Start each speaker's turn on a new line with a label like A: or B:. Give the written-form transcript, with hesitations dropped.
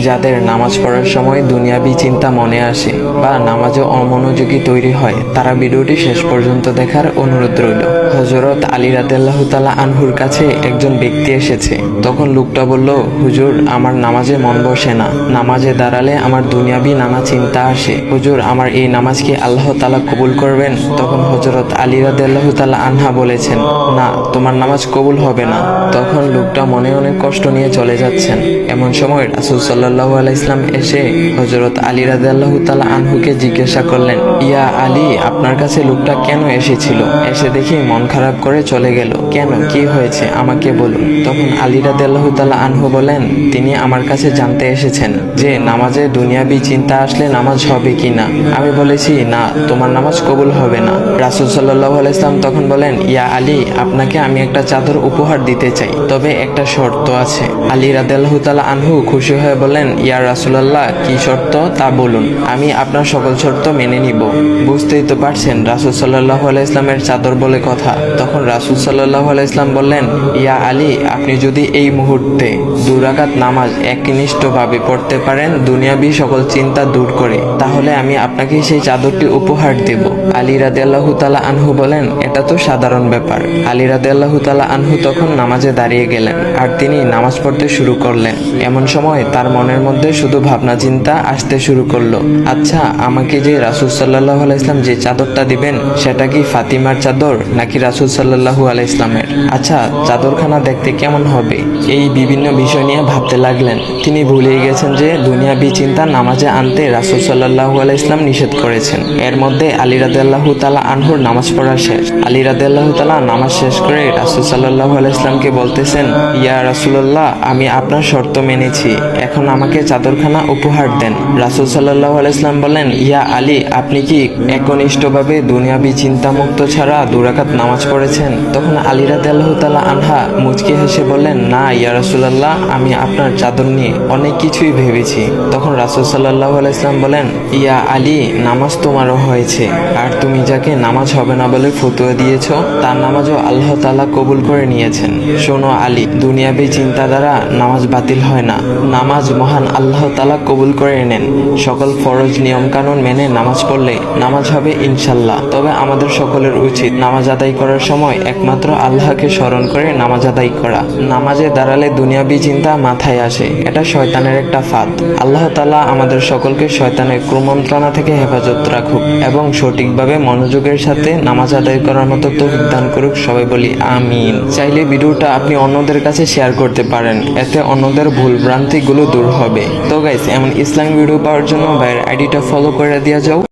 A: যাদের নামাজ পড়ার সময় দুনিয়াবি চিন্তা মনে আসে বা নামাজে অমনোযোগী তৈরি হয়, তারা ভিডিওটি শেষ পর্যন্ত দেখার অনুরোধ রইল। হযরত আলী রাদিয়াল্লাহু তাআলা আনহুর কাছে একজন ব্যক্তি এসেছে। তখন লোকটা বলল, হুজুর, আমার নামাজে মন বসে না। নামাজে দাঁড়ালে আমার দুনিয়াবি নানা চিন্তা আসে। হুজুর, আমার এই নামাজ কি আল্লাহ তাআলা কবুল করবেন? তখন হযরত আলী রাদিয়াল্লাহু তাআলা আনহা বলেছেন, না, তোমার নামাজ কবুল হবে না। তখন লোকটা মনে অনেক কষ্ট নিয়ে চলে যাচ্ছেন। এমন সময় রাসূল সাল্লাল্লাহু আলাইহি ওয়াসাল্লাম এসে হযরত আলী রাদিয়াল্লাহু তাআলা আনহুকে জিজ্ঞাসা করলেন, ইয়া আলী, আপনার কাছে লোকটা কেন এসেছিল? এসে দেখি মন খারাপ করে চলে গেল। কেন, কি হয়েছে, আমাকে বলুন। তখন আলী রাদিয়াল্লাহু তাআলা আনহু বলেন, তিনি আমার কাছে জানতে এসেছেন যে নামাজে দুনিয়াবি চিন্তা আসলে নামাজ হবে কিনা। আমি বলেছি, না, তোমার নামাজ কবুল হবে না। রাসূল সাল্লাল্লাহু আলাইহি ওয়াসাল্লাম তখন বলেন, ইয়া আলী, আপনাকে আমি একটা চাদর উপহার দিতে চাই, তবে একটা শর্ত আছে। আলী রাদিয়াল্লাহু তাআলা আনহু খুশি হয়ে বলেন, ইয়া রাসূলুল্লাহ, কি শর্ত তা বলুন, আমি আপনার সকল শর্ত মেনে নিব। বুঝতেই তো পারছেন রাসূল সাল্লাল্লাহু আলাইহি ওয়াসাল্লামের চাদর বলে কথা। তখন রাসূল সাল্লাল্লাহু আলাইহি ওয়াসাল্লাম বললেন, ইয়া আলী, আপনি যদি এই মুহূর্তে 2 রাকাত নামাজ একনিষ্ঠভাবে পড়তে পারেন দুনিয়াবি সকল চিন্তা দূর করে, তাহলে আমি আপনাকে সেই চাদরটি উপহার দেব। আলী রাদিয়াল্লাহু তাআলা আনহু বলেন, এটা তো সাধারণ ব্যাপার। আলী রাদিয়াল্লাহু তাআলা আনহু তখন নামাজে দাঁড়িয়ে গেলেন আর তিনি নামাজ পড়তে শুরু করলেন। এমন সময় তার মনের মধ্যে শুধু ভাবনা চিন্তা আসতে শুরু করলো, আচ্ছা, আমাকে যে রাসূল সাল্লাল্লাহু আলাইহি ওয়াসাল্লাম যে চাদরটা দিবেন, সেটা কি ফাতিমার চাদর নাকি রাসূল সাল্লাল্লাহু আলাইহি ওয়াসাল্লামের? আচ্ছা, চাদরখানা দেখতে কেমন হবে? এই বিভিন্ন বিষয় নিয়ে ভাবতে লাগলেন। তিনি ভুলেই গেছেন যে দুনিয়াবি চিন্তা নামাজে আনতে রাসূল সাল্লাল্লাহু আলাইহি ওয়াসাল্লাম নিষেধ করেছেন। এর মধ্যে আলী রাদিয়াল্লাহু তাআলা আনহুর নামাজ পড়া শেষ। আলী রাদিয়াল্লাহু তাআলা নামাজ শেষ করে রাসূল সাল্লাল্লাহু আলাইহি ওয়াসাল্লামকে বলতেছেন, ইয়া রাসূলুল্লাহ, আমি আপনার শর্ত মেনেছি, এখন আমাকে চাদরখানা উপহার দেন। রাসূল সাল্লাল্লাহু আলাইহি ওয়াসাল্লাম বলেন, ইয়া আলী, আপনি কি একনিষ্ঠভাবে দুনিয়াবি চিন্তামুক্ত ছাড়া 2 রাকাত নামাজ পড়েছেন? তখন আলী রাদিয়াল্লাহু তাআলা আনহা মুচকি হেসে বললেন, না ইয়া রাসূলুল্লাহ, আমি আপনার চাদর নিয়ে অনেক কিছুই ভেবেছি। তখন রাসূল সাল্লাল্লাহু আলাইহি ওয়াসাল্লাম বলেন, ইয়া আলী, নামাজ তোমারও হয়েছে, আর তুমি যাকে নামাজ হবে না বলে ফতোয়া দিয়েছো, তার নামাজও আল্লাহ তাআলা কবুল করে নিয়েছেন। শোনো আলী, দুনিয়াবি চিন্তা দ্বারা নামাজ বাতিল হয় না, নামাজ মহান আল্লাহ তাআলা কবুল করে নেন। সকল ফরজ নিয়ম কানুন মেনে নামাজ পড়লে নামাজ হবে ইনশাল্লাহ। তবে আমাদের সকলের উচিত নামাজ আদায় করার সময় একমাত্র আল্লাহকে স্মরণ করে নামাজ আদায় করা। নামাজে দাঁড়ালে দুনিয়াবি চিন্তা মাথায় আসে, এটা শয়তানের একটা ফাঁদ। আল্লাহ তাআলা আমাদের সকলকে শয়তানের কুমন্ত্রণা থেকে হেফাজত রাখুক এবং সঠিকভাবে মনোযোগের সাথে নামাজ আদায় করার মতো তৌফিক দান করুক। সবাই বলি আমিন। চাইলে ভিডিওটা আপনি অন্যদের কাছে শেয়ার করতে পারেন, এতে অন্যদের ভুল ভ্রান্তিগুলো দূর হবে। তো গাইস, এমন ইসলামিক ভিডিও পাওয়ার জন্য ভাইয়ের আইডিটা ফলো করে দিয়ে যাও।